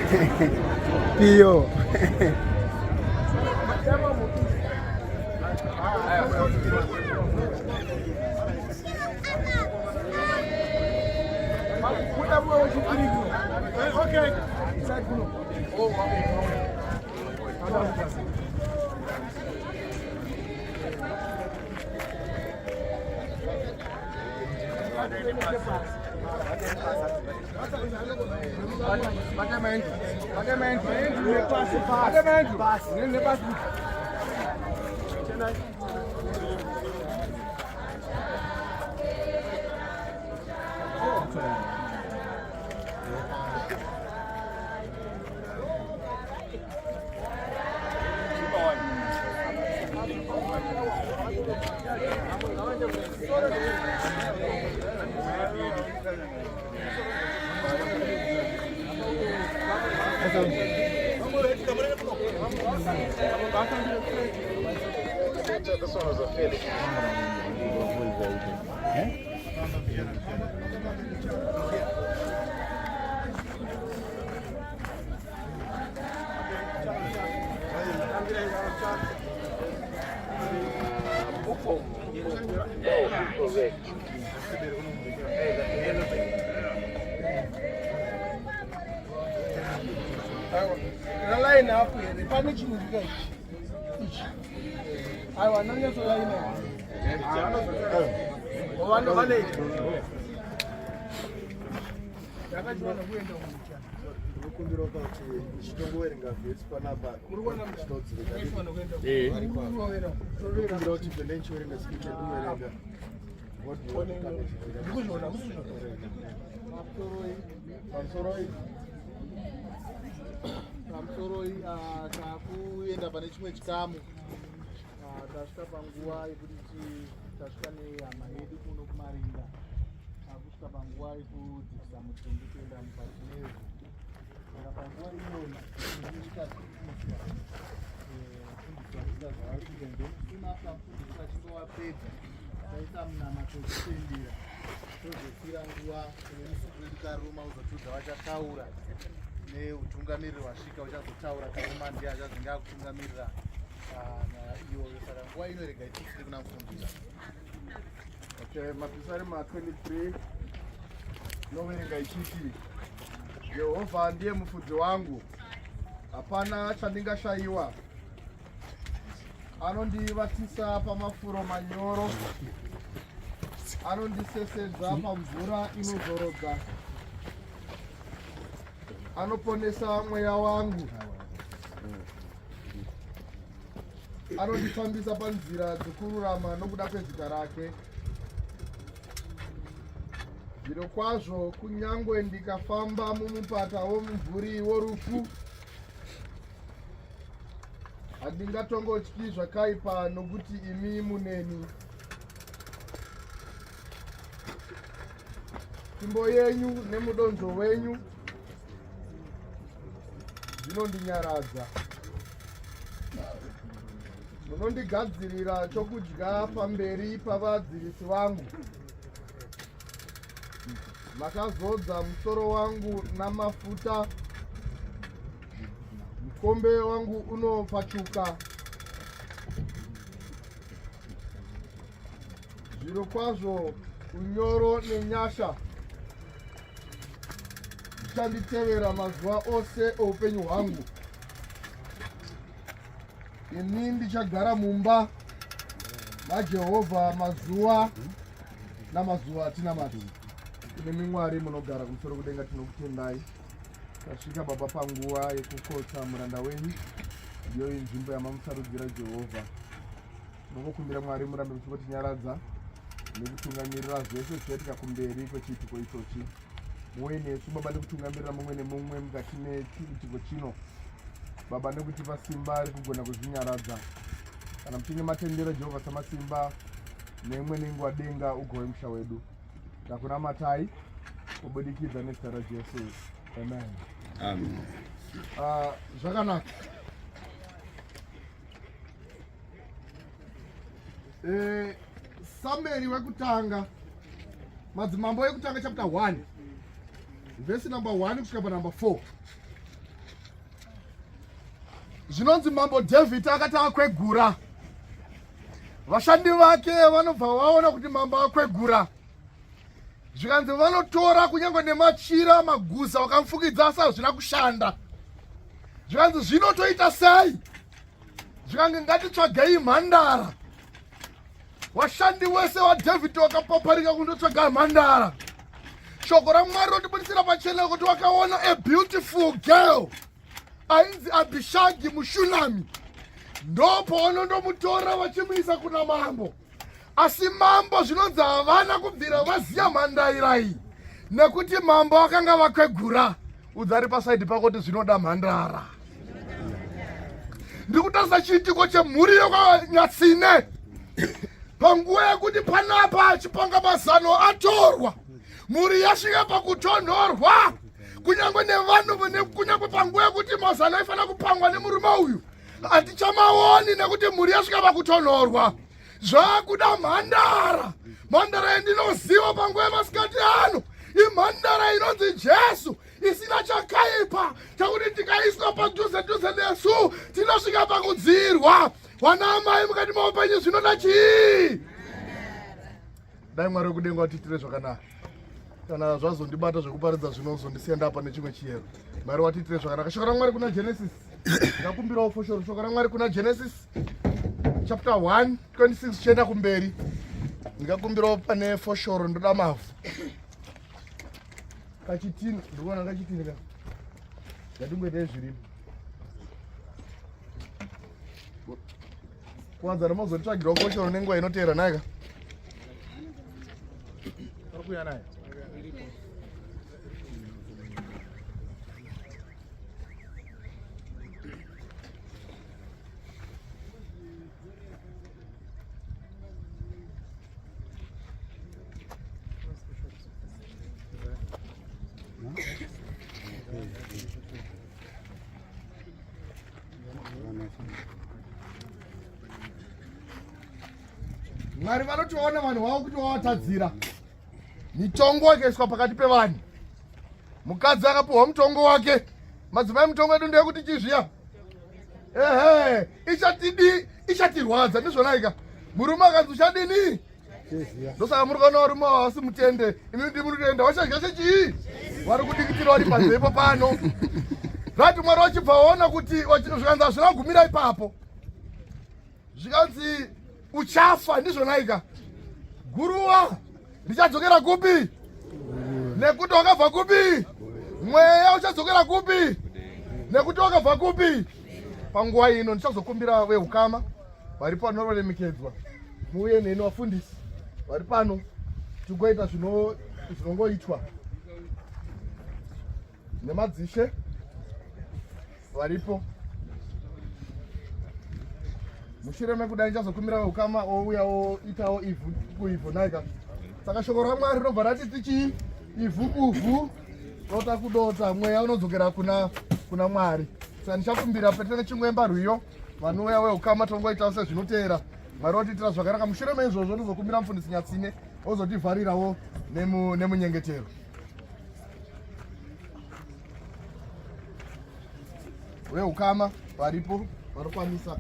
Pio. Okay. This one was a Felix. Line up here. The panic is good. I want to go line up. Pamusoro takuenda pane chimwe chikamu tasvika panguva yekuti tasvika nehama yedu kuno kumarinda kusvika panguva yekudzikisa mutumbi kuenda mukati mevhu saka panguva iyona fundiswa zvavari kuende imafuna kufundiswa chindovapedza taisa munamato wekutendera tozosira nguva nemusuku wedu karuma uzotudza vachataura neutungamiriri wasvika uchazotaura karuma ndiye achazenge akutungamirira naiyoyo saka nguva inorega itisiri kuna mufundira. Okay, mapisari ma23 noverenga ichiti Jehovha ndiye mufudzi wangu, hapana chandingashayiwa. Anondivatisa pamafuro manyoro, anondisesedza pamvura inozorodza, anoponesa mweya wangu, anondifambisa panzira dzokururama nokuda kwezita rake. Zviro kwazvo kunyangwe ndikafamba mumupata womumvuri worufu, handingatongotyi zvakaipa, nokuti imi muneni. Tsvimbo yenyu nemudonzvo wenyu zvinondinyaradza. Munondigadzirira chokudya pamberi pavadzivisi vangu. Makazodza musoro wangu namafuta, mukombe wangu unopfachuka. Zviro kwazvo unyoro nenyasha zvichanditevera mazuva ose oupenyu hwangu. Ini ndichagara mumba maJehovha mazuva namazuva atina mati. Imi Mwari munogara kumusoro kudenga, tinokutendai. Tasvika Baba panguva yekukotsa muranda wenyu, ndiyo nzvimbo yamamusarudzira Jehovha. Tinokukumbira Mwari murambe muchingotinyaradza nekutungamirira zvese zvaitika kumberi kwechiitiko ichochi. Muwe nesu Baba, nekutungamirira mumwe nemumwe mukati mechiitiko chino Baba, nekutipa simba rekugona kuzvinyaradza. Kana muchinge matendera Jehovha samasimba, neimwe nenguva denga ugove musha wedu. Takunamatai kubudikidza nezita raJesu. Amen. Amen. Zvakanaka. Samueri wekutanga, madzimambo ekutanga chapter 1 verse number 1 kusvika pa number 4. Zvinonzi Mambo David akati akwegura, vashandi vake vanobva vaona kuti mambo akwegura, zvikanzi vanotora kunyange nemachira maguza vakamufukidza asi hazvina kushanda. Zvikanzi zvinotoita sei? Zvikange ngatitsvagei mhandara. Vashandi wese vaDhavhidhi vakapaparika kundotsvaga mhandara. Shoko raMwari rotibudisira pachena kuti vakaona a beautiful girl ainzi Abishagi muShunami, ndopo vanondomutora vachimuisa kuna mambo. Asi mambo zvinonzi havana kubvira vaziya mhandara iyi nekuti mambo vakanga vakwegura. Udzari pasaidi pako kuti zvinoda mhandara. Ndikutarisa chiitiko chemhuri yokwaNyatsine. Panguva yekuti panapa chipanga mazano atorwa, mhuri yasvika pakutonhorwa, kunyange nevanhu kunyange panguva yekuti mazano aifana kupangwa nemurume uyu hatichamaoni nekuti mhuri yasvika pakutonhorwa. Zvakuda mhandara. Mhandara yandinoziva panguva yemasikati ano imhandara inonzi Jesu, isina chakaipa chakuti tikaiswa padhuze nesu tinosvika pakudzirwa. Vanamai mukati maupenyu zvinoda chii? Dai Mwari wekudenga watitire zvakanaka. Kana zvazondibata zvekuparidza zvinozondisiya ndapa nechimwe chiyero. Mwari watitire zvakanaka. Shoko raMwari kuna Genesis. Ndakakumbirawo foshoro. Shoko raMwari kuna Genesis chapter 1:26 chienda kumberi. Ndikakumbirawo pane foshoro ndoda mavhu. Kachitini, ndikuona kachitini ka. Ndingoita zvirimo. Kwanza ramazonditsvagirawo foshoro nenguva inoteera naika. Arikuya naye. Mwari vanotiona vanhu vavo kuti vavatadzira. Mitongo ikaiswa pakati pevanhu. Mukadzi akapuhwa mutongo wake. Madzimai mutongo yedu ndeyekuti chizviya. Ichatirwadza ndizvona ika. Murume akanzi uchadini? Ndosaka muri kuona varume havasi mutende. Imi ndi mutende wachadya chechii? Vari kudikitira vari panzepo pano. Zvati Mwari wachibva waona kuti zvikanzi hazvina kugumira ipapo. Zvikanzi uchafa ndizvona ika. Guruva richadzokera kupi? Nekuti wakabva kupi? Mweya uchadzokera kupi? Nekuti wakabva kupi? Panguva ino ndichazokumbira vehukama vari pano vanoremekedzwa. Muuye neni vafundisi vari pano tigoita zvinongoitwa nemadzishe varipo. Mushure mekudai ndichazokumbira vehukama ouya oitawo ivhu kuivhu naika. Saka shoko raMwari rinobva ratiti chii? Ivhu kuvhu, dota kudota, mweya unodzokera kuna Mwari. Saka ndichakumbira petene chingwemba rwiyo vanouya vehukama tongoitawo sezvinoteera. Mwari otitira zvakanaka. Mushure meizvozvo ndizokumbira mufundisi Nyatsine ozotivharirawo nemunyengetero. Vehukama varipo varikwanisa.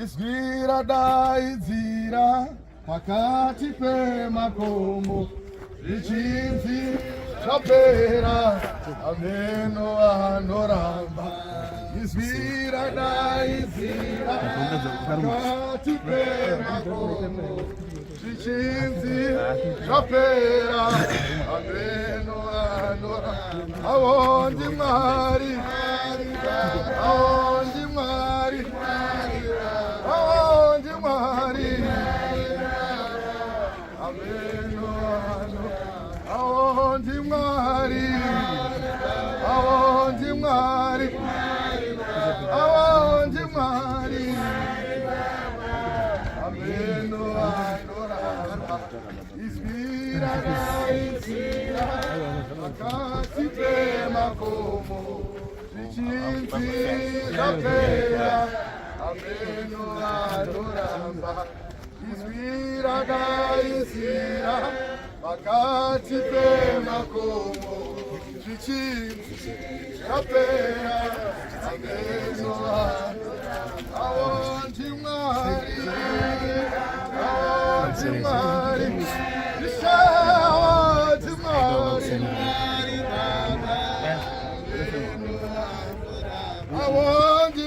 Izwi radaidzira pakati pemakomo, zvichinzi zvapera, ameno anoramba. Izwi radaidzira pakati pemakomo, zvichinzi zvapera, ameno anoramba. Awo ndi Mwari, awo ndi Mwari, awo ndi Mwari, ameno anoramba. Awo ndi Mwari, awo ndi Mwari, awo ndi Mwari, ameno anoramba. Izwi radaidzira pakati pemakomo, zvichinzi zvapera, ameno anoramba. Izwi radaidzira pakati pemakomo, rapera amezoa awonti mwari ishawati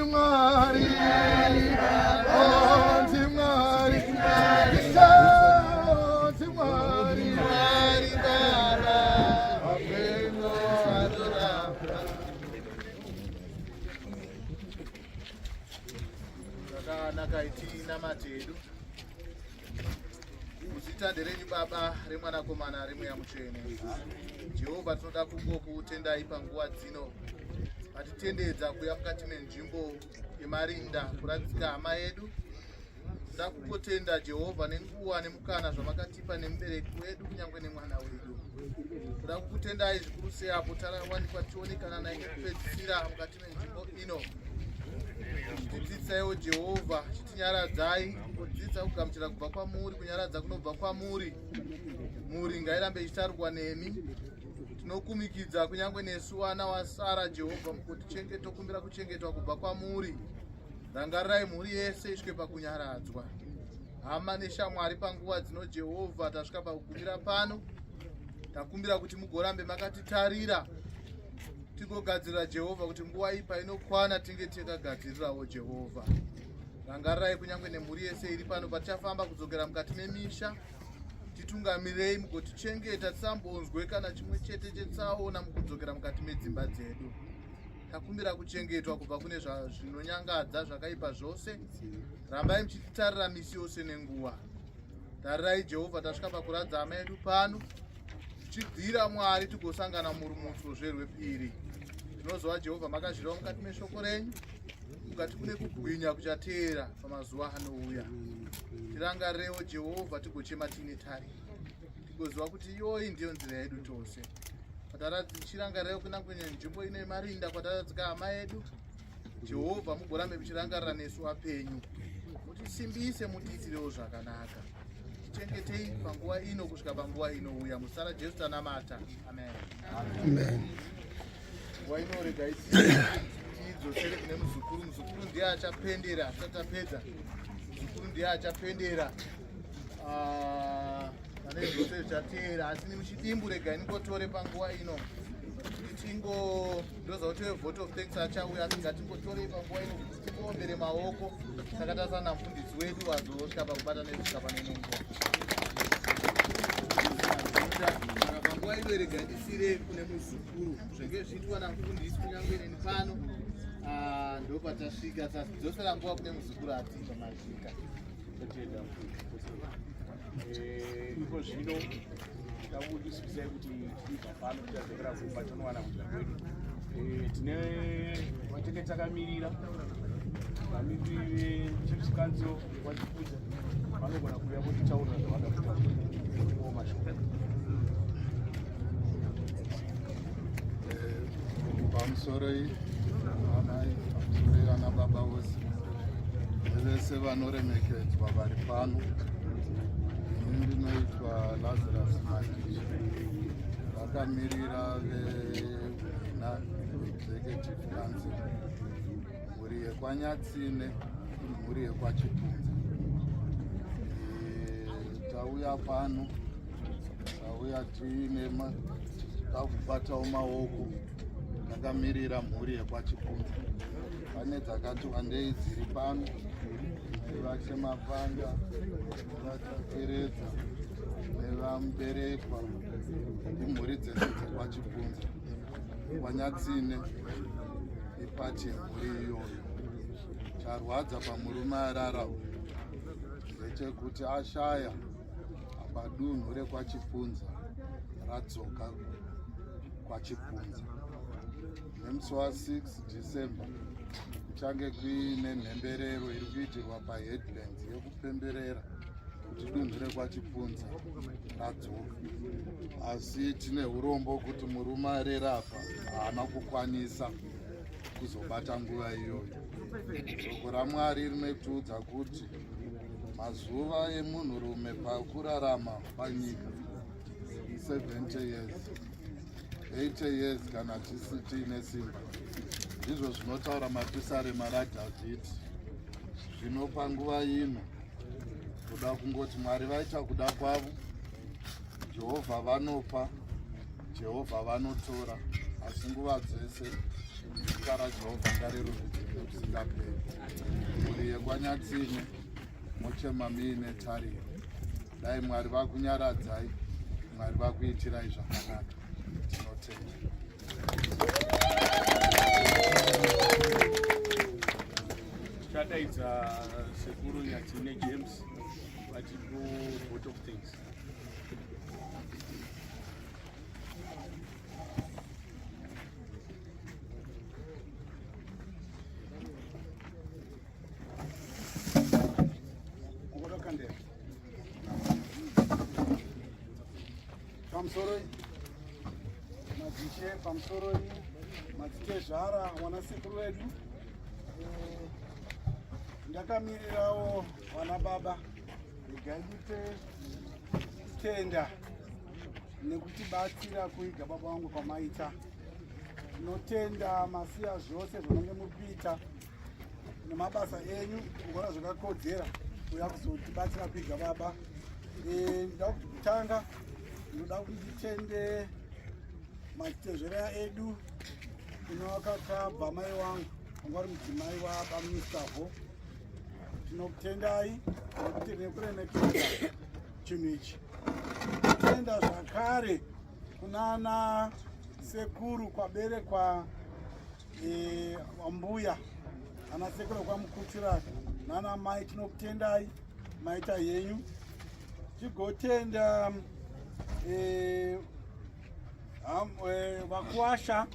mwari awonti mwari ishawati mwari nakaitina matedu muzita nderenyu baba remwanakomana remweya mutsvene. Jehovha, tinoda kungokutendai panguva dzino matitendedza kuya mukati menzvimbo yemarinda kuradzika hama yedu. Toda kungotenda Jehovha nenguva nemukana zvamakatipa nemubereki wedu kunyange nemwana wedu. Toda kukutendai zvikuru sei apo tarawanikwa tichionekana naye nekupedzisira mukati menzvimbo ino. Tidzidzisaiwo Jehovha, chitinyaradzai kudzidza kugamuchira kubva kwamuri, kunyaradza kunobva kwamuri. Muri ngairambe ichitarwa nemi. Tinokumikidza kunyange nesu vana wasara Jehovha kuti tokumbira kuchengetwa kubva kwamuri. Rangarirai mhuri yese isvike pakunyaradzwa. Hama neshamwari panguva dzino Jehovha tasvika pakugumira pano. Takumbira kuti mugorambe makatitarira tigogadzirira Jehovha kuti nguva iyi painokwana tinge takagadzirirawo Jehovha. Rangarirai kunyange nemhuri yese iri pano patichafamba kudzokera mukati memisha. Titungamirei mugotichengeta tisambonzwe kana chimwe chete chetsaona mukudzokera mukati medzimba dzedu. Takumbira kuchengetwa kubva kune zvinonyangadza zvakaipa zvose. Rambai muchititarira misi yose nenguva. Tarirai Jehovha, tasvika pakuradza hama yedu pano. Tichibvira Mwari tigosangana murumutsvo rwepiri. Tinozova Jehovha makazvirawo mukati meshoko renyu. Mukati kune kugwinya kuchateera pamazuva anouya. Tirangarirewo Jehovha tigochema tiine tariro. Tigoziva kuti iyoyi ndiyo nzira yedu tose. Tichirangarirewo kunyange nenzvimbo ine marinda kwataradzika hama yedu. Jehovha, mugorambe muchirangarira nesu vapenyu. Mutisimbise, mutiitirewo zvakanaka. Tichengetei panguva ino kusvika panguva inouya. Muzita raJesu tanamata. Amen. Amen. Nguva inorega tidzosere kune muzukuru. Muzukuru ndiye achapendera. Tatapedza muzukuru ndiye achapendera pane zvose zvichateera. Asi nemuchidimbu regai ningotore panguva ino ndoza kuti vote of thanks achauya. Asi ngatingotorei panguva ino kuti timuombere maoko takatasana mufundisi wedu wazosvika pakubata nezvika pane nungo. Panguva ino rega ndisire kune muzukuru zvenge zviitwa namufundisi kunyange neni pano. Ndo patasvika tidzosera nguva kune muzukuru atipa masvika. Iko zvino takudisisai kuti tibva pano tichadzokera kumba tonowana kudya kwedu. Tine vatenge takamirira vamiriri vechiefs council vachipfuza vanogona kuuya kutitaurira zvavada kutaura mashoko. Pamusoro iyi amai, pamusoro ana baba vose nevese vanoremekedzwa vari pano. Ini ndinoitwa Lazarus Makishi, vakamirira executive council, mhuri yekwanyatsine, mhuri yekwachipunza. Tauya pano, tauya tiine takubatawo maoko, takamirira mhuri yekwachipunza. Pane dzakati wandei dziri pano, nevachemapanga, nevatateredza, nevamuberekwa, imhuri dzese dzekwachipunza. Kwanyatsine ipati yemhuri iyoyo. Charwadza pamurume arara ndechekuti ashaya padunhu rekwachipunza radzoka kwachipunza. Nemusi wa6 December kuchange kuine nhemberero iri kuitirwa paHeadlands yekupemberera kuti dunhu rekwachipunza radzoka. Asi tine urombo kuti murume arerapa haana kukwanisa kuzobata nguva iyoyo. Shoko raMwari rinotudza kuti mazuva emunhurume pakurarama panyika 70 years. 80 years kana tiine simba. Ndizvo zvinotaura mapisarema radhavhidhi. Zvinopa nguva ino kuda kungoti Mwari vaita kuda kwavo, Jehovha vanopa, Jehovha vanotora, asi nguva dzese zita raJehovha ngarirudzirwe kusingaperi. Mhuri yeKwanyatsime muchema muine tariro. Dai Mwari vakunyaradzai, Mwari vakuitirai zvakanaka. Tinotenda. Tichadaidza sekuru Nyatsine James vatipo vote of thanks. Pamsoro madzishe pamsoro madzitezvara wanasekuru wedu, ndakamirirawo wana baba igaite tenda nekutibatsira kuiga baba wangu kwamaita. Tinotenda masiya zvose zvinenge murikuita nemabasa enyu kuona zvakakodzera kuya kuzotibatsira kuiga baba. Ndida kutanga ndinoda kuti nditende matezvera edu inovakakabva mai wangu anga uri mudzimai wabaministavo. Tinokutendai nekuti nekuremekedza chinhu ichi. Tenda zvakare kunana sekuru kwaberekwa mbuya ana sekuru kwamukuchura nana mai. Tinokutendai maita yenyu. Tigotenda vakuasha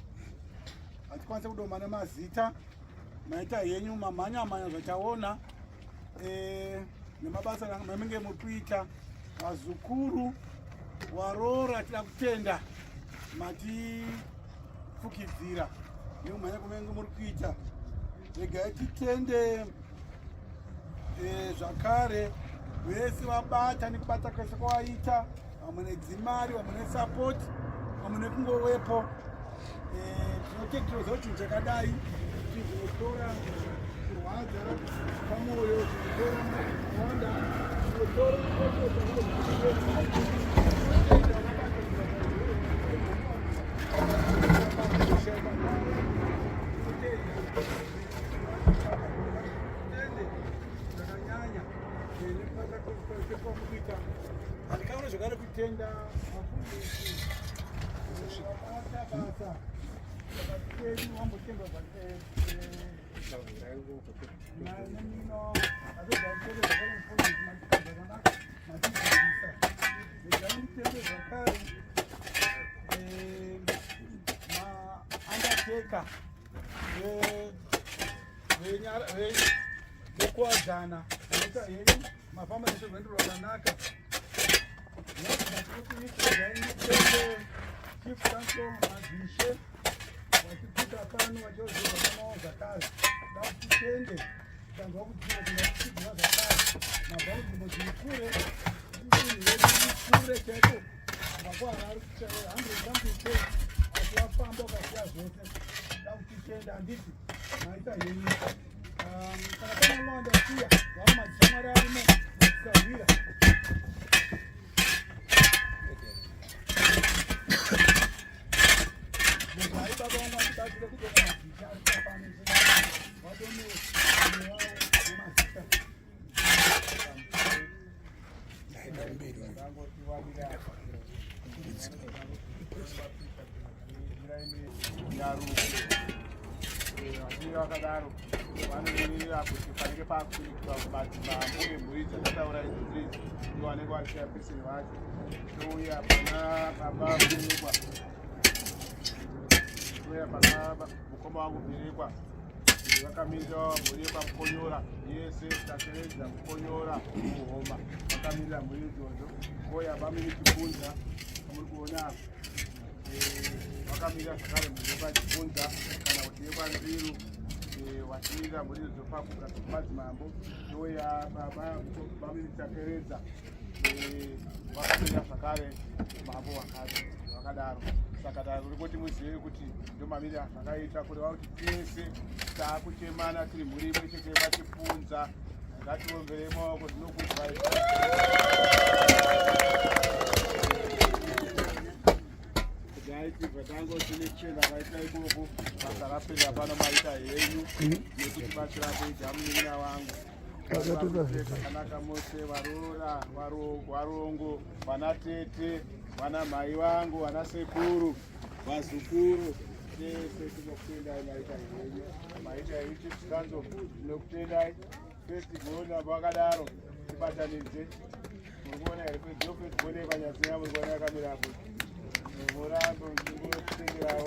hatikwanise kudoma nemazita maita yenyu mamhanya zvachaona nemabasa maminge murikuita. Vazukuru warora tida kutenda matifukidzira neumhanya kumenge murikuita. Regai titende zvakare vese vabata nekubata kwese kwawaita, vamwe nedzimari, vamwe nesapoti, vamwe nekungowepo. Tinotekereza kuti chinhu chakadai chinotora kurwadza pamwoyo, chinotora mawanda, chinotora handikaona zvakare kutenda vafundisi vabata basa vakateni vambotendwa nemino azozvatende zvakare mufundisi zvakanaka matidzidzisa. Regai nditende zvakare maandateka vekuwadzana anoita henyu mafamba nezverwendo rwakanaka. Nditende chief council madzishe vachipita pano vachiozerwa namawo zvakare. Datitende tanzwa kudzira tinatidziwa zvakare mabhaudhimo dzikure ikure chaiko vakwara ari kuita 100 something asi vafamba ukasiya zvose. Dakutitenda handiti maita henyu. Kana pane mwanda siya vamwe madzishamwari arimo matisarwira. Muzvai baba vangu vatibatsire kutoka mazita ari papano vadone mwe wavo nemazita. Vakadaro vanomirira kuti panenge pakuitwa kubatsira mbuye mhuri dzakataura idzi ivo vanenge vachiya peseni vacho. Touya pana baba Berekwa, touya pana mukoma wangu Berekwa, vakamirira mhuri yepamukonyora yese tateredza mukonyora muhoma vakamirira mhuri idzodzo. Koya vamiri Chipunza muri kuona vakamirira zvakare mhuri yepaChipunza kana kuti yepaNziru vachimirira mhuri dzopakuka dzemadzimambo. Touya baba vamiri tateredza vakamirira zvakare mambo vakadaro. saka tari kuti muzive kuti ndomamiri zvakaita kureva kuti tese taakutemana tiri mhuri imwe chete vachipunza. Ngatiomberei maoko tinokuzwa tibva tangotine kuchenda kaita ikoko basa rapera pano maita henyu nekuti batsira kuita munin'a wangu zvakanaka mose varora varongo vana tete vana mai vangu vana sekuru vazukuru tese tinokutendai maita henyu maita henyu chitikanzo tinokutendai festivona vakadaro tibatanidze murikuona here kwezofestivone panyasina murikuona yakamirapo murambo ndingotenderawo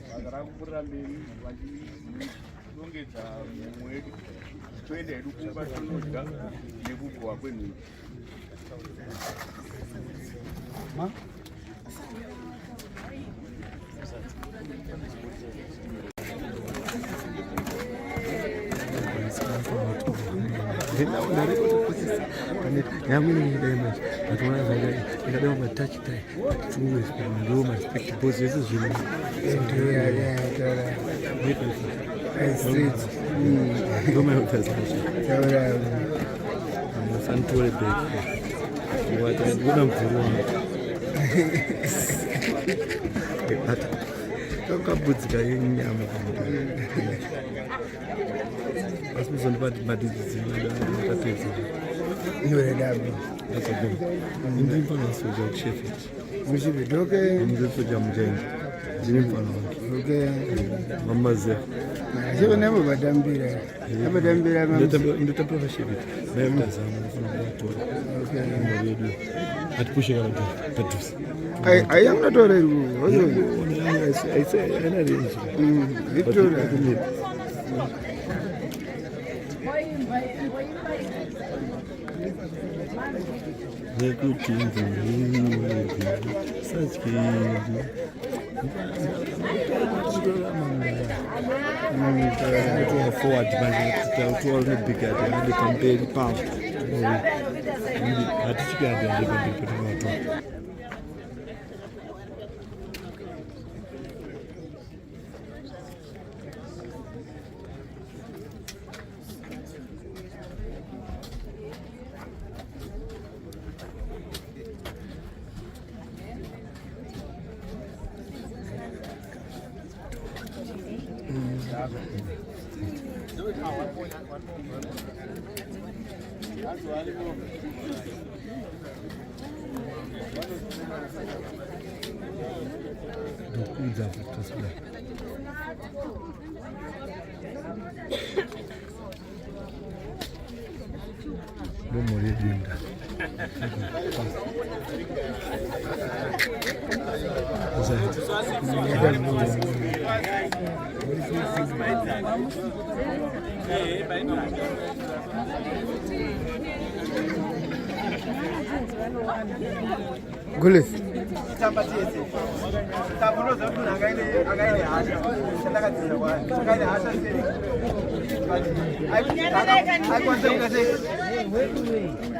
vagara kupurira mberi vachirongedza mumwe wedu toenda hedu kumba tonodya nekugohwa kwenhungu. Kabudzika yenyama asizondibadidizimadatatedza Iweredabo. indimfanasoja kushefet Mushibitoke. mzesoja mujenga ndinimfana wake mamazea Shiko nabo badambira. Abadambira ndotambira vashefet nayotazama ndifuna kuvatora mari yedu atipushe kana padhuze Ayangatora iru. aina renji Victoria. nekuti satyeni forward manje tautaura nebhigadi ade pamberi pavo hatisvikadi ade pamberi patinovatora ndokudza kutosida nomori yedinda Gulis.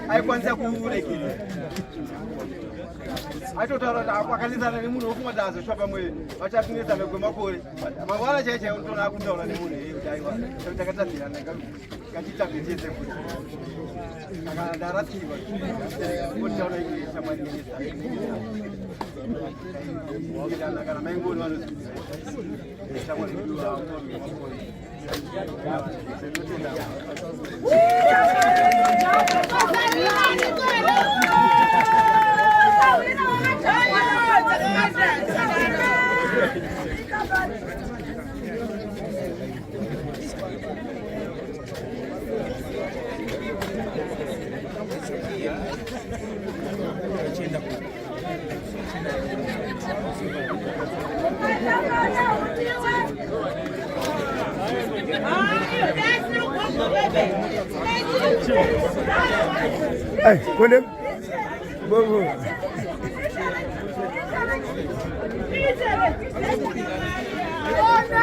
aikwanisa kurekera aitotaura akwakanizana nemunhu wokumwa daazosva pamwe vachapinizana kwemakore mangwana chai chai unotoona akutaura nemunhu kuti aiwa takatadzirana ngatitabvetese kuti kana ndaratiwa otaura shamwari kana maingoni vanoziva shamwari Hey, William. Bobo. Oh no!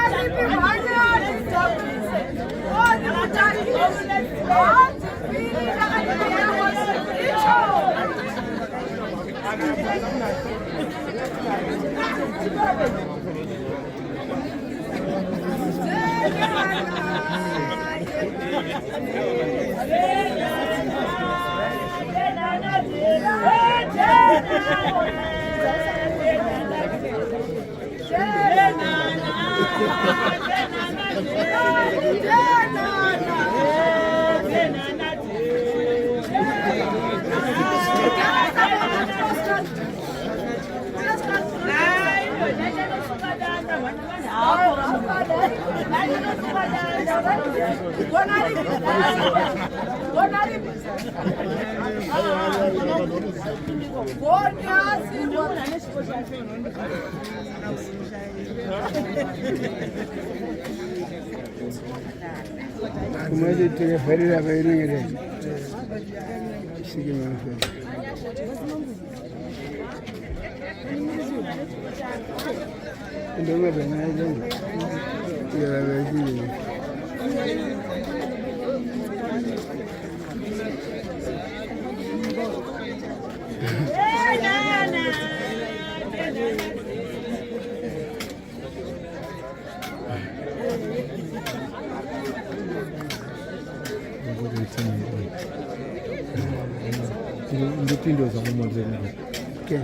Ndipindo za kumwanzo Ken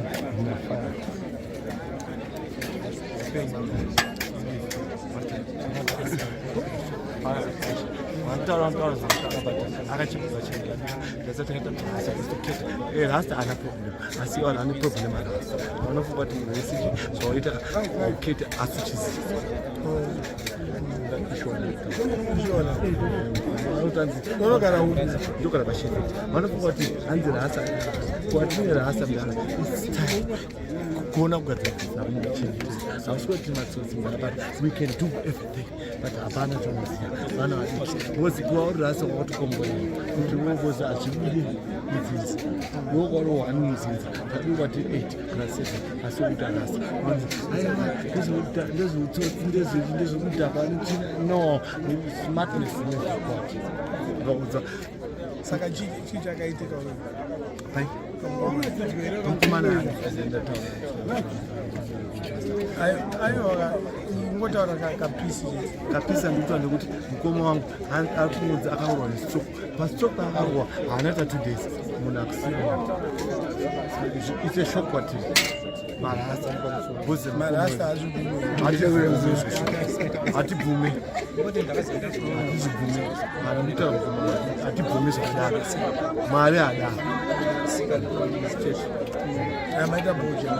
ndogara pashiri vanofunga kuti hanzi rasa kwatine rasa mdana kuona kugadzirisa muchengetedza hausi kuti matsotsi but we can do everything but hapana tonoziva vana vadiki wozi kuva uri rasa wakatokomborera kuti wovozi achibudi mudzidzisi wokwari 1 mudzidzisi padii kwati 8 kana 7 asi wokuita rasa vanzi aiwa ndezveutsotsi ndezvekudhakwa no smartness nezvikwati vaudza saka chii chakaitika pai mukomana aiwa ngotaura kapisa ndikuta ndekuti mukoma wangu arikumudzi akaurwa nestroke pastroke akaurwa haana ta 2 days munhu akusiya ite shock kwatiri marasa hatibvume hatibvume zvakadaro mari hada amaita boja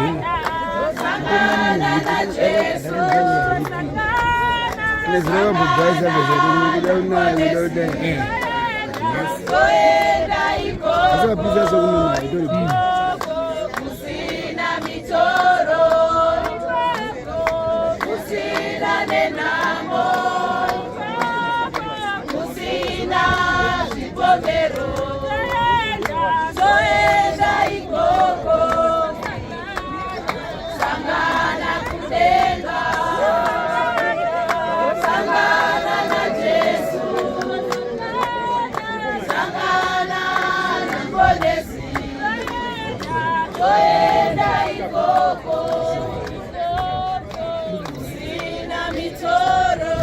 Thank you. Nezrewa budaiza bezadini asa pizza sokunoma itori kusina mitoro kusina nenamo kusina zvipomero zoenda ikoko sangana kudenga sangana naJesu sangana naMponesi zoenda ikoko kusina mitoro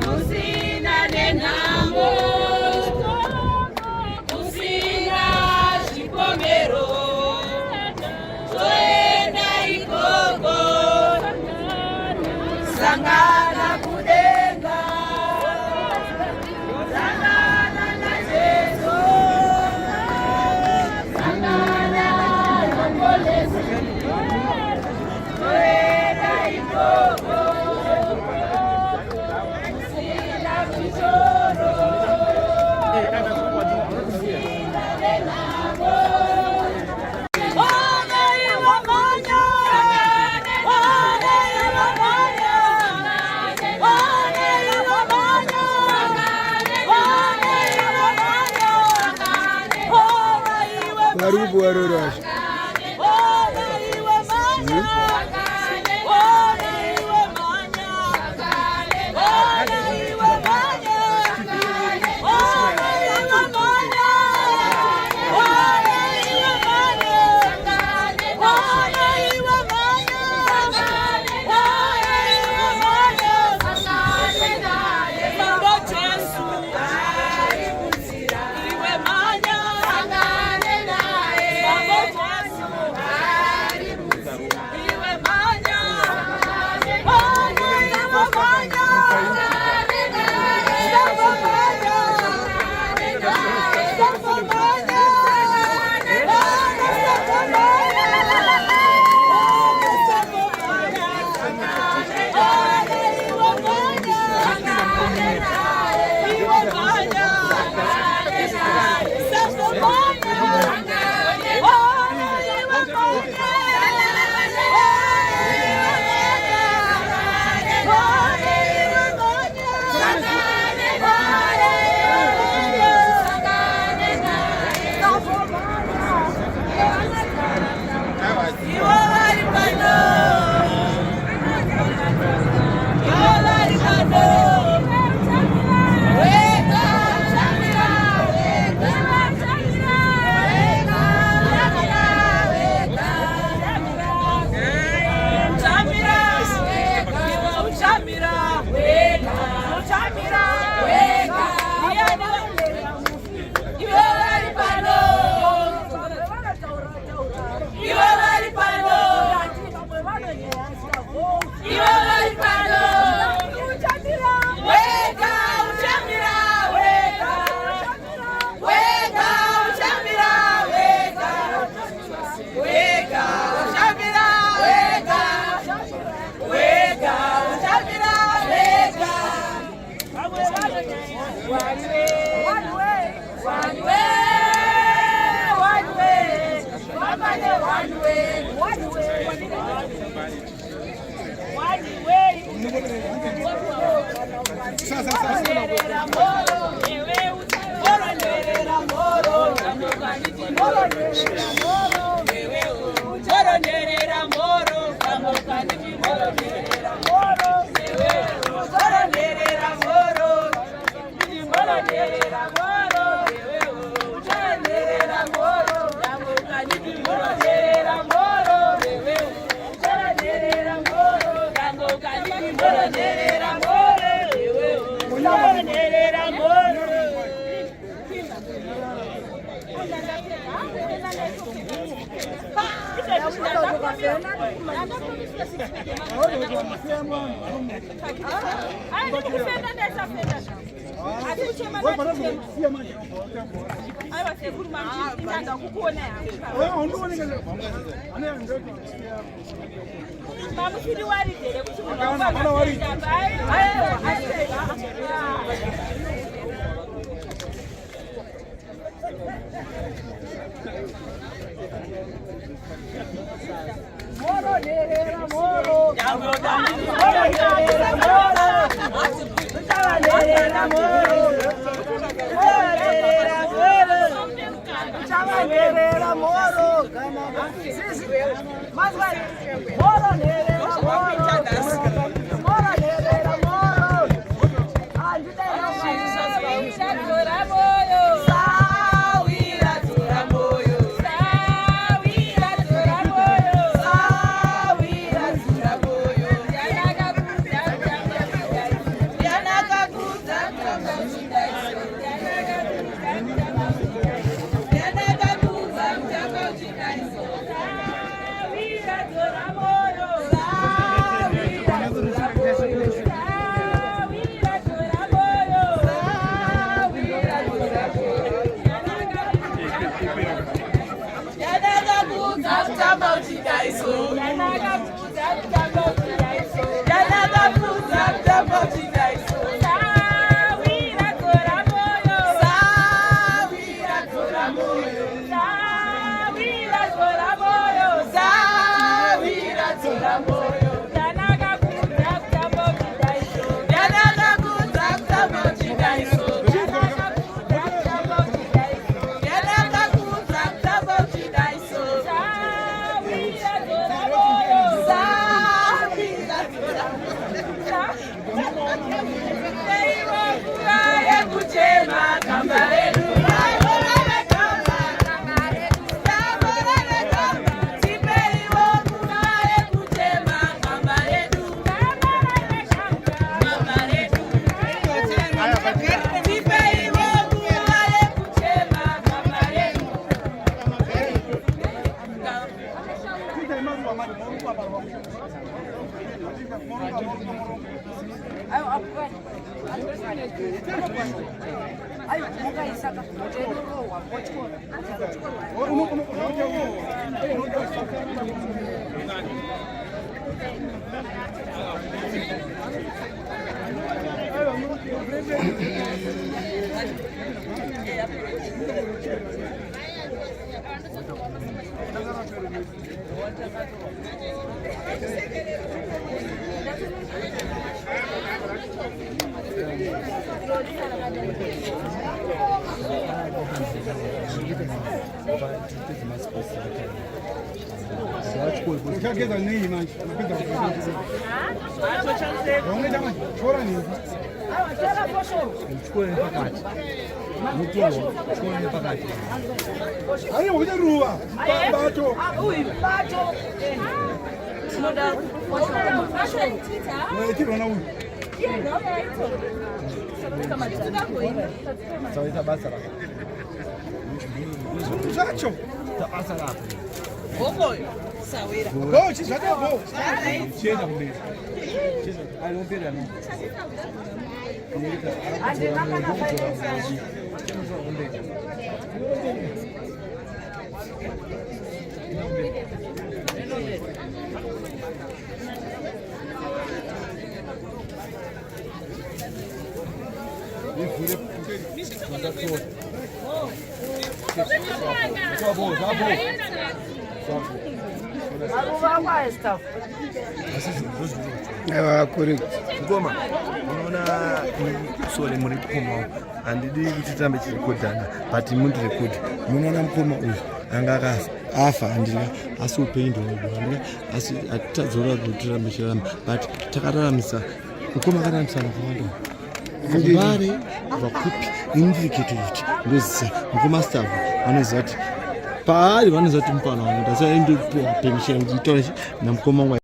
kusina nenamo kusina zvipomero zoenda ikoko sangana kudenga sangana naJesu sangana naMponesi zoenda ikoko kusina mitoro Karibu Aroras. Ai, não defenda dessa feira. Ngoma unaona sole muri mukoma handidi kuti tirambe tirekodhana but mundirekodhi munoona mukoma uyu anga afa handina asi upenyu ndoandina asi hatitadzora kuti tirambe tirarama but takararamisa mukoma akararamisa vakawanda vare vakupi indiriketoviti ndozisa mukoma stavu vanoziva kuti paari vanoziva kuti mupana wanoda so aindopiwa permission kuti itaure namukoma